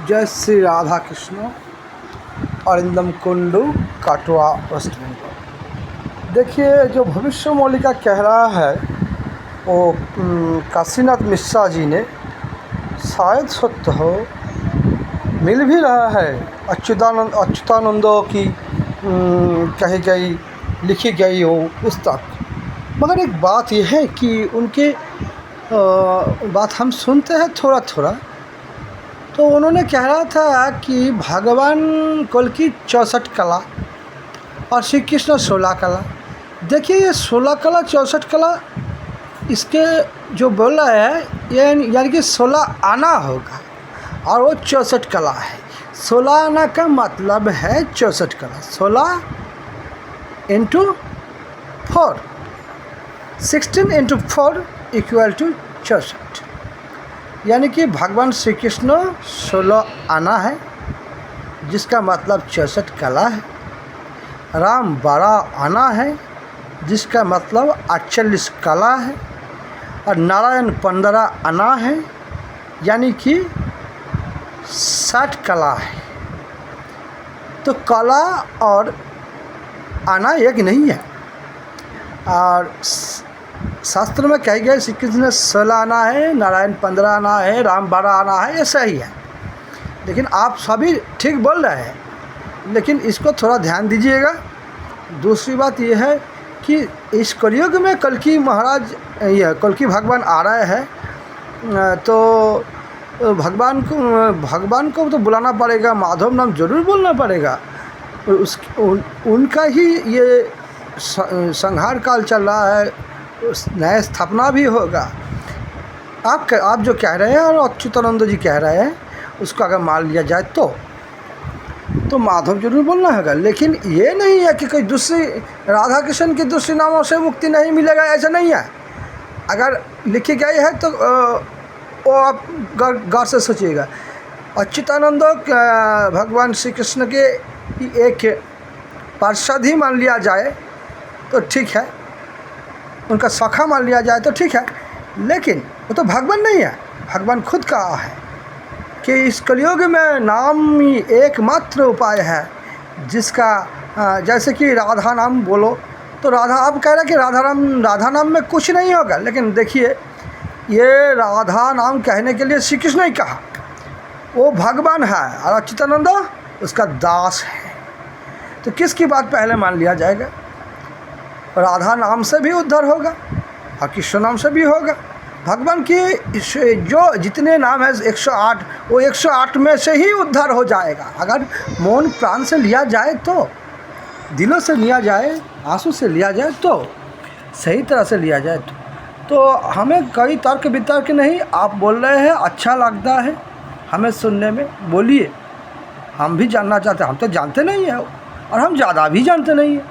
जय श्री राधा कृष्ण। अरिंदम कुंडू, काटवा, वेस्ट बंगाल। देखिए, जो भविष्य मौलिका कह रहा है वो काशीनाथ मिश्रा जी ने शायद सत्य हो, मिल भी रहा है। अच्युतानंदों की कही गई, लिखी गई हो पुस्तक। मगर एक बात यह है कि उनके बात हम सुनते हैं थोड़ा थोड़ा। तो उन्होंने कह रहा था कि भगवान कल की 64 कला और श्री कृष्ण 16 कला। देखिए, ये 16 कला 64 कला इसके जो बोल रहा है ये यानी कि 16 आना होगा और वो 64 कला है। 16 आना का मतलब है 64 कला। 16 इंटू 4, 16 इंटू 4 इक्वल टू 64। यानी कि भगवान श्री कृष्ण 16 आना है, जिसका मतलब 64 कला है। राम 12 आना है, जिसका मतलब 48 कला है। और नारायण 15 आना है, यानी कि 60 कला है। तो कला और आना एक नहीं है। और शास्त्र में कही गई श्री कृष्ण 16 आना है, नारायण 15 आना है, राम 12 आना है, ऐसा ही है। लेकिन आप सभी ठीक बोल रहे हैं, लेकिन इसको थोड़ा ध्यान दीजिएगा। दूसरी बात यह है कि इस कलयुग में कल्कि महाराज कल्कि भगवान आ रहे हैं, तो भगवान को तो बुलाना पड़ेगा, माधव नाम जरूर बोलना पड़ेगा। उनका ही ये संहार काल चल रहा है, नया स्थापना भी होगा। आप जो कह रहे हैं और अच्युतानंद जी कह रहे हैं, उसको अगर मान लिया जाए तो माधव जरूर बोलना होगा। लेकिन ये नहीं है कि कोई दूसरी राधा कृष्ण की दूसरी नामों से मुक्ति नहीं मिलेगा, ऐसा नहीं है। अगर लिखी गई है तो वो आप गौर से सोचिएगा। अच्युतानंद भगवान श्री कृष्ण के एक पार्षद ही मान लिया जाए तो ठीक है, उनका सखा मान लिया जाए तो ठीक है। लेकिन वो तो भगवान नहीं है। भगवान खुद कहा है कि इस कलयुग में नाम ही एकमात्र उपाय है, जिसका जैसे कि राधा नाम बोलो तो राधा, आप कह रहे हैं कि राधा नाम में कुछ नहीं होगा। लेकिन देखिए, ये राधा नाम कहने के लिए श्री कृष्ण ही कहा, वो भगवान है और अच्युतानंद उसका दास है। तो किसकी बात पहले मान लिया जाएगा? राधा नाम से भी उद्धार होगा और कृष्ण नाम से भी होगा। भगवान की जो जितने नाम है 108, वो 108 में से ही उद्धार हो जाएगा। अगर मौन प्राण से लिया जाए, तो दिलों से लिया जाए, आंसू से लिया जाए, तो सही तरह से लिया जाए तो हमें कोई तर्क वितर्क नहीं। आप बोल रहे हैं, अच्छा लगता है हमें सुनने में, बोलिए। हम भी जानना चाहते हैं। हम तो जानते नहीं हैं और हम ज़्यादा भी जानते नहीं हैं,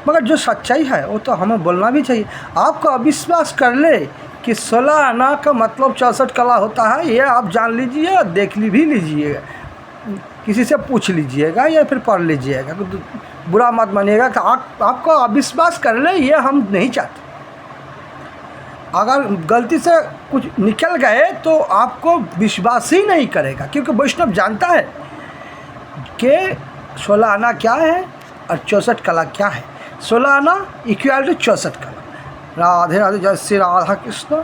मगर जो सच्चाई है वो तो हमें बोलना भी चाहिए। आपको अविश्वास कर ले कि 16 आना का मतलब 64 कला होता है, ये आप जान लीजिए, देख भी लीजिएगा, किसी से पूछ लीजिएगा या फिर पढ़ लीजिएगा। बुरा मत मानिएगा कि आपको अविश्वास कर ले, ये हम नहीं चाहते। अगर गलती से कुछ निकल गए तो आपको विश्वास ही नहीं करेगा, क्योंकि वैष्णव जानता है कि 16 आना क्या है और 64 कला क्या है। 16 आना इक्वल टू 64 कला। राधे राधे। जय श्री राधा कृष्ण।